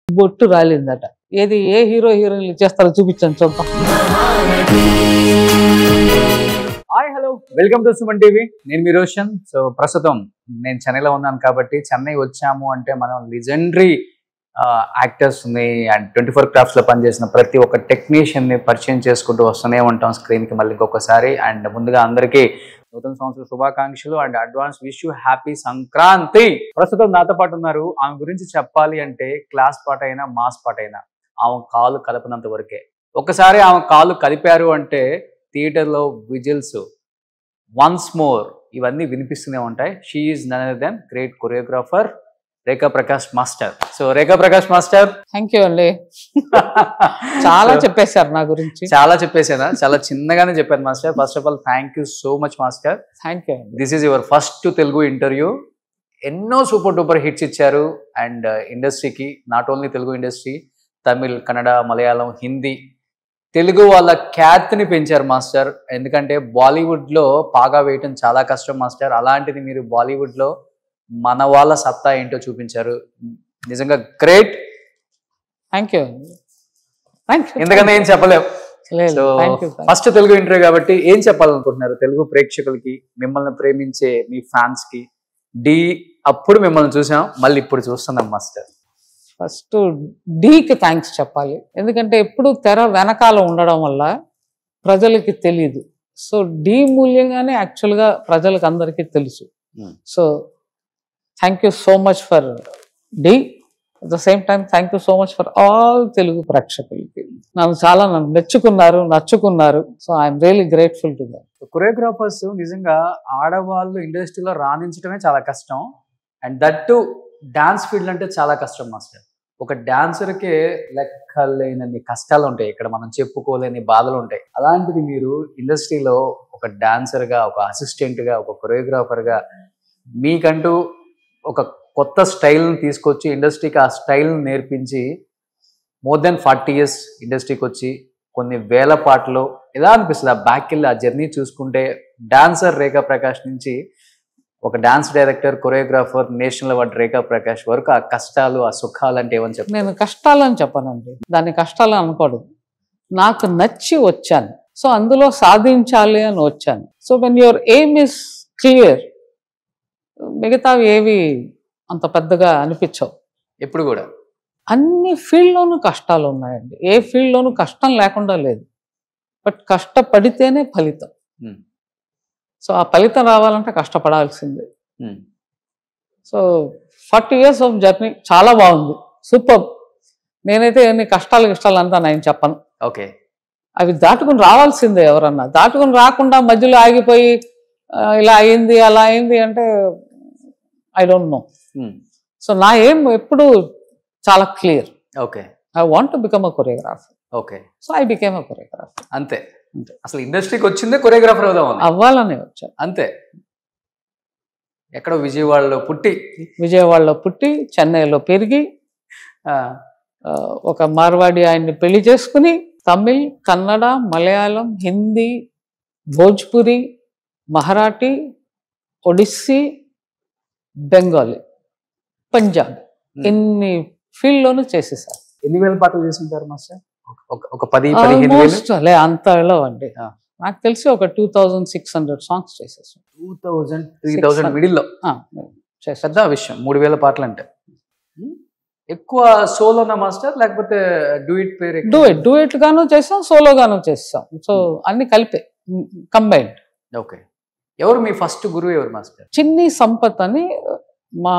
బొట్టు రాలిందట. ఏది ఏ హీరో హీరోయిన్లు చేస్తారో చూపించండి చూద్దాం. Hi hello welcome to Suman TV. నేను మీ రోషన్. సో ప్రస్తుతం నేను చెన్నైలో ఉన్నాను కాబట్టి చెన్నై వచ్చాము అంటే మనం లెజెండరీ యాక్టర్స్ని అండ్ 24 క్రాఫ్ట్స్లో పనిచేసిన ప్రతి ఒక్క టెక్నీషియన్ని పరిచయం చేసుకుంటూ వస్తూనే ఉంటాం స్క్రీన్కి మళ్ళీ ఇంకొకసారి. అండ్ ముందుగా అందరికీ నూతన సంవత్సర శుభాకాంక్షలు and advance wish you happy Sankranti. ప్రస్తుతం నాతో పాటు ఉన్నారు. ఆమె గురించి చెప్పాలి అంటే క్లాస్ పాట అయినా మాస్ పాట అయినా ఆమె కాలు కలపనంత వరకే. ఒకసారి ఆమె కాలు కలిపారు అంటే థియేటర్లో విజిల్స్, వన్స్ మోర్ ఇవన్నీ వినిపిస్తూనే ఉంటాయి. She is none other than great choreographer Rekha Prakash master. So Rekha Prakash master, thank you అండి. చాలా చెప్పేశారు నా గురించి. చాలా చెప్పేసానా? చాలా చిన్నగానే చెప్పాను master. First of all thank you so much master. Thank you. This is your first Telugu interview. ఎన్నో సూపర్ డూపర్ హిట్స్ ఇచ్చారు అండ్ ఇండస్ట్రీకి, not only Telugu industry, Tamil, Kannada, Malayalam, Hindi, Telugu వాళ్ళ ఖ్యాతిని పెంచారు మాస్టర్. ఎందుకంటే బాలీవుడ్లో పాగా వేయటం చాలా కష్టం మాస్టర్. అలాంటిది మీరు బాలీవుడ్లో మన వాళ్ళ సత్తా ఏంటో చూపించారు. నిజంగా గ్రేట్. Thank you. ఎందుకంటే ఏం చెప్పలేము. సో ఫస్ట్ తెలుగు ఇంటర్వ్యూ కాబట్టి ఏం చెప్పాలనుకుంటున్నారు తెలుగు ప్రేక్షకులకి, మిమ్మల్ని ప్రేమించే మీ ఫ్యాన్స్ కి? డి అప్పుడు మిమ్మల్ని చూసాం, మళ్ళీ ఇప్పుడు చూస్తున్నాం మాస్టర్. ఫస్ట్ డీకి థ్యాంక్స్ చెప్పాలి. ఎందుకంటే ఎప్పుడు తెర వెనకాల ఉండడం వల్ల ప్రజలకి తెలియదు. సో డీ మూల్యంగానే యాక్చువల్గా ప్రజలకు అందరికీ తెలుసు. So thank you so much for the. At the same time thank you so much for all Telugu ప్రేక్షకులకి. నన్ను నచ్చుకున్నారు. So I'm really grateful to that. Choreographers నిజంగా ఆడవాళ్ళు ఇండస్ట్రీలో రాణించడమే చాలా కష్టం. And that to dance field అంటే చాలా కష్టం మాస్టర్. ఒక డాన్సర్కే లెక్కలేనన్ని కష్టాలు ఉంటాయి, ఇక్కడ మనం చెప్పుకోలేని బాధలు ఉంటాయి. అలాంటిది మీరు ఇండస్ట్రీలో ఒక డాన్సర్గా, ఒక అసిస్టెంట్గా, ఒక కొరియోగ్రాఫర్గా మీకంటూ ఒక కొత్త స్టైల్ని తీసుకొచ్చి ఇండస్ట్రీకి ఆ స్టైల్ని నేర్పించి మోర్ దెన్ 40 years ఇండస్ట్రీకి వచ్చి కొన్ని వేల పాటలు ఎలా అనిపిస్తుంది? ఆ బ్యాక్ వెళ్ళి ఆ జర్నీ చూసుకుంటే డాన్సర్ రేఖా ప్రకాష్ నుంచి ఒక dance director, choreographer, national award Rekha Prakash వరకు ఆ కష్టాలు, ఆ సుఖాలు అంటే ఏమని చెప్పారు? నేను కష్టాలని చెప్పనండి, దాన్ని కష్టాలు అనకూడదు. నాకు నచ్చి వచ్చాను, సో అందులో సాధించాలి అని వచ్చాను. So when your aim is clear, మిగతావి ఏవి అంత పెద్దగా అనిపించవు. ఎప్పుడు కూడా అన్ని ఫీల్డ్లోనూ కష్టాలు ఉన్నాయండి. ఏ ఫీల్డ్లోనూ కష్టం లేకుండా లేదు. బట్ కష్టపడితేనే ఫలితం. సో ఆ ఫలితం రావాలంటే కష్టపడాల్సిందే. సో 40 years ఆఫ్ జర్నీ చాలా బాగుంది, సూపర్. నేనైతే ఎన్ని కష్టాలు అంతా నేను చెప్పను. ఓకే, అవి దాటుకుని రావాల్సిందే. ఎవరన్నా దాటుకుని రాకుండా మధ్యలో ఆగిపోయి ఇలా అయింది అలా అయింది అంటే ఐ డోంట్ నో. సో నా ఏం ఎప్పుడు చాలా clear. Okay, I want to become a choreographer. Okay, so I became a choreographer. అంతే. అసలు ఇండస్ట్రీకి వచ్చిందే కొరియోగ్రాఫర్ అవ్వాలని వచ్చాను. అంతే. ఎక్కడో విజయవాడలో పుట్టి చెన్నైలో పెరిగి ఒక మార్వాడి ఆయన్ని పెళ్లి చేసుకుని తమిళ్, కన్నడ, మలయాళం, హిందీ, భోజ్పురి, మరాఠీ, ఒడిస్సీ, బెంగాలీ, పంజాబ్, ఇన్ని ఫీల్డ్లోనూ చేసేసారు. ఎన్ని వేల పాటలు చేస్తుంటారు మాస్టర్? ఒక 10-15 వేలు అంతలో అండి. నాకు తెలిసి ఒక 2600 సాంగ్స్ చేసేసాం. 2000-3000 మిడిల్లో పెద్ద విషయం. 3000 పాటలు అంటే ఎక్కువ సోలోనా మాస్టర్, లేకపోతే డూయిట్ గాను చేసాం, సోలో గాను చేసాం. సో అన్ని కలిపే, కంబైన్డ్. ఓకే. ఎవరు మీ ఫస్ట్ గురువు? ఎవరు మాస్టర్? చిన్ని సంపత్ అని మా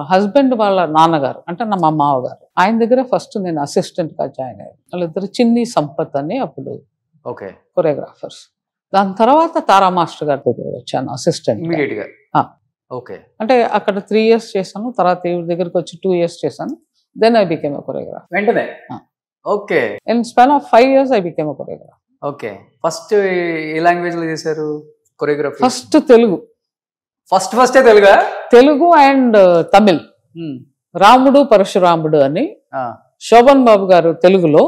హస్బెండ్ వాళ్ళ నాన్నగారు, అంటే మా మామగారు, ఆయన దగ్గర ఫస్ట్ నేను అసిస్టెంట్గా జాయిన్ అయ్యాను. వాళ్ళిద్దరు చిన్ని సంపత్ అని అప్పుడు ఓకే కొరియోగ్రాఫర్స్. దాని తర్వాత తారా మాస్టర్ గారి దగ్గర వచ్చాను అసిస్టెంట్ ఇమీడియట్గా. ఓకే, అంటే అక్కడ 3 years చేశాను, తర్వాత ఈవిడ దగ్గరికి వచ్చి 2 years చేశాను. Then I became a choreographer వెంటనే. Okay, in span of 5 years I became a choreographer. Okay. First ఏ లాంగ్వేజ్ లో చేశారు కొరియోగ్రఫీ? ఫస్ట్ తెలుగు. ఫస్ట్ తెలుగా? తెలుగు అండ్ తమిళ్. రాముడు పరశురాముడు అని శోభన్ బాబు గారు తెలుగులో,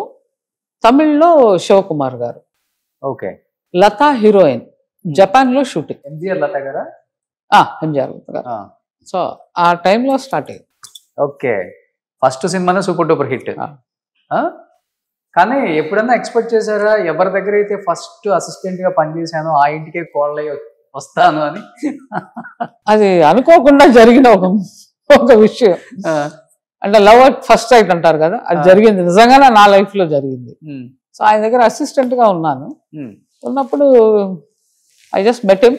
తమిళ్లో శివకుమార్ గారు. ఓకే. లతా హీరోయిన్, జపాన్ లో షూటింగ్. ఎంజిఆర్ లతా గారా? ఎంజిఆర్ లతా గారు. సో ఆ టైంలో స్టార్ట్ అయ్యింది. ఓకే. ఫస్ట్ సినిమానే సూపర్ డూపర్ హిట్. ఆ. కానీ ఎప్పుడన్నా ఎక్స్పెక్ట్ చేశారా ఎవరి దగ్గర అయితే ఫస్ట్ అసిస్టెంట్ గా పనిచేశానో ఆ ఇంటికే కోళ్ళై వస్తాను అని? అది అనుకోకుండా జరిగిన ఒక విషయం. అంటే లవ్ అట్ ఫస్ట్ సైట్ అంటారు కదా, అది జరిగింది, నిజంగానే నా లైఫ్ లో జరిగింది. సో ఆయన దగ్గర అసిస్టెంట్ గా ఉన్నాను. ఉన్నప్పుడు I just met him.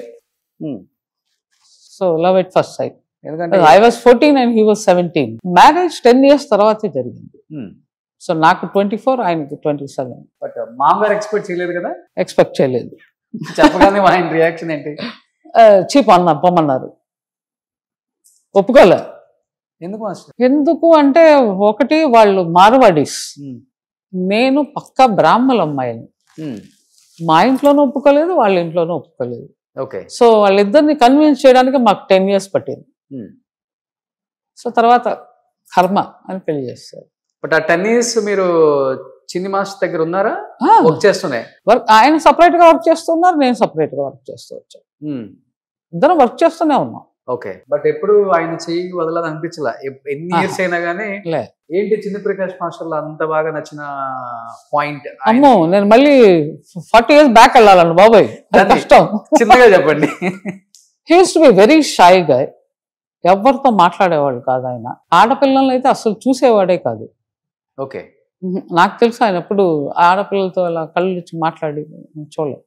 So love at first sight. ఎందుకంటే I was 14 and he was 17. Marriage 10 years తర్వాతే జరిగింది. సో నాకు 24, ఆయనకి 27. బట్ మామగారు ఎక్స్పెక్ట్ చేయలేదు కదా? ఎక్స్పెక్ట్ చేయలేదు. చెప్పగానే ఆయన రియాక్షన్ ఏంటి? చీప్ పొమ్మన్నారు, ఒప్పుకోలే. ఎందుకు మాస్టర్? ఎందుకు అంటే ఒకటి వాళ్ళు మార్వాడీస్, నేను పక్కా బ్రాహ్మణ అమ్మాయిని. మా ఇంట్లోనూ ఒప్పుకోలేదు, వాళ్ళ ఇంట్లోనూ ఒప్పుకోలేదు. ఓకే. సో వాళ్ళిద్దరిని కన్విన్స్ చేయడానికి మాకు 10 years పట్టింది. సో తర్వాత కర్మ అని పెళ్లి చేస్తారు. బట్ ఆ 10 years మీరు చిన్ని మాస్టర్ దగ్గర ఉన్నారా? వర్క్ చేస్తున్నాయి. ఆయన సపరేట్ గా వర్క్ చేస్తున్నారు, నేను సపరేట్ గా వర్క్ చేస్తూ వచ్చాను. ఇద్దరం వర్క్ చేస్తూనే ఉన్నాం. ఓకే. బట్ ఎప్పుడు ఆయన చెయ్యి వదలదు అనిపించలా ఎన్ని ఇయర్స్ అయినా కానీ? ఏంటి చిన్న ప్రకాష్ మాస్టర్ లో అంత బాగా నచ్చిన పాయింట్? అమ్మో, నేను మళ్ళీ 40 years బ్యాక్ వెళ్ళాలండి బాబాయ్, కష్టం. చిన్నగా చెప్పండి. He used to be very shy guy. ఎవరితో మాట్లాడేవాడు కాదు ఆయన. ఆడపిల్లల్ని అయితే అసలు చూసేవాడే కాదు. ఓకే. నాకు తెలుసు ఆయన ఎప్పుడు ఆడపిల్లలతో అలా కళ్ళు ఇచ్చి మాట్లాడి చూడలేదు.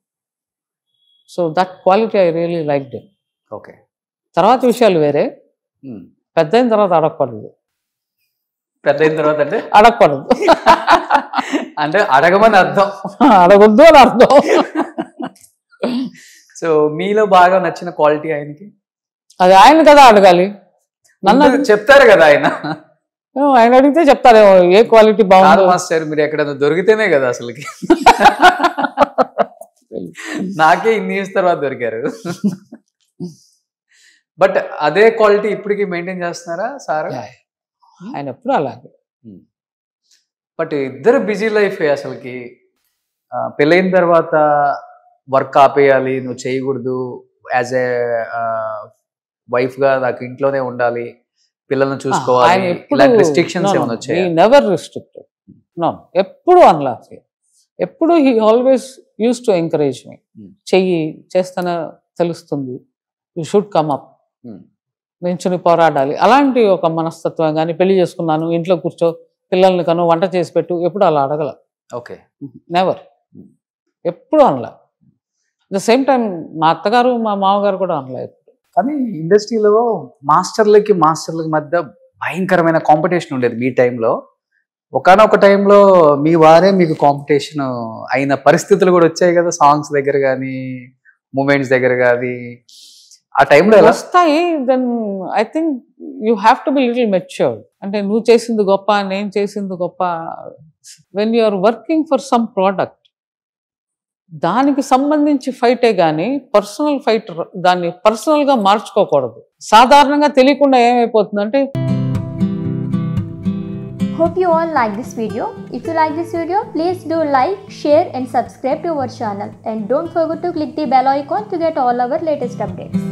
So that quality I really liked him. Okay. తర్వాత విషయాలు వేరే. పెద్ద అయిన తర్వాత అడగకూడదు. పెద్ద అయిన తర్వాత అంటే అడగకూడదు అంటే అడగమని అర్థం, అడగొద్దు అని అర్థం. సో మీలో బాగా నచ్చిన క్వాలిటీ ఆయనకి? అది ఆయన కదా అడగాలి, నన్ను చెప్తారు కదా ఆయన. ఆయన అడిగితే చెప్తారేమో ఏ క్వాలిటీ బాగుంది. మాస్టర్ మీరు ఎక్కడైనా దొరికితేనే కదా అసలుకి. నాకే ఇన్ని ఇయర్స్ తర్వాత దొరికారు. బట్ అదే క్వాలిటీ ఇప్పటికి మెయింటైన్ చేస్తున్నారా సార్? ఆయన ఎప్పుడు అలాగే. బట్ ఇద్దరు బిజీ లైఫ్ అసలుకి. పెళ్ళైన తర్వాత వర్క్ ఆపేయాలి, నువ్వు చేయకూడదు, యాజ్ ఏ వైఫ్ గా నాకు ఇంట్లోనే ఉండాలి, పిల్లల్ని చూసుకోవాలి, రిస్ట్రిక్షన్స్ ఏమైనా వచ్చాయి? నెవర్ రిస్ట్రిక్టెడ్, నో, ఎప్పుడు అనలా. ఎప్పుడు he always use to encourage me. చెయ్యి, చేస్తానే తెలుస్తుంది, యూ షుడ్ కమ్ అప్, నించుని పోరాడాలి, అలాంటి ఒక మనస్తత్వం. కానీ పెళ్లి చేసుకున్నాను, ఇంట్లో కూర్చో, పిల్లల్ని కను, వంట చేసి పెట్టు, ఎప్పుడు అలా అడగల. ఓకే. నెవర్, ఎప్పుడు అనలా. ద సేమ్ టైం మా అత్తగారు మా మామగారు కూడా అనలా ఎప్పుడు. కానీ ఇండస్ట్రీలో మాస్టర్లకి మధ్య భయంకరమైన కాంపిటీషన్ ఉండేది మీ టైంలో. ఒకనొక టైంలో మీ వారే మీకు కాంపిటీషన్ అయిన పరిస్థితులు కూడా వచ్చాయి కదా, సాంగ్స్ దగ్గర కానీ మూమెంట్స్ దగ్గర కానీ. ఆ టైంలో వస్తాయి. Then I think you have to be little matured. అంటే నువ్వు చేసింది గొప్ప, నేను చేసింది గొప్ప. When you are working for some product, దానికి సంబంధించి ఫైటే కానీ పర్సనల్ ఫైట్ దాన్ని పర్సనల్ గా మార్చుకోకూడదు. సాధారణంగా తెలియకుండా ఏమైపోతుందంటే. Hope you all like this video. If you like this video, please do like, share and subscribe to our channel. And don't forget to click the bell icon to get all our latest updates.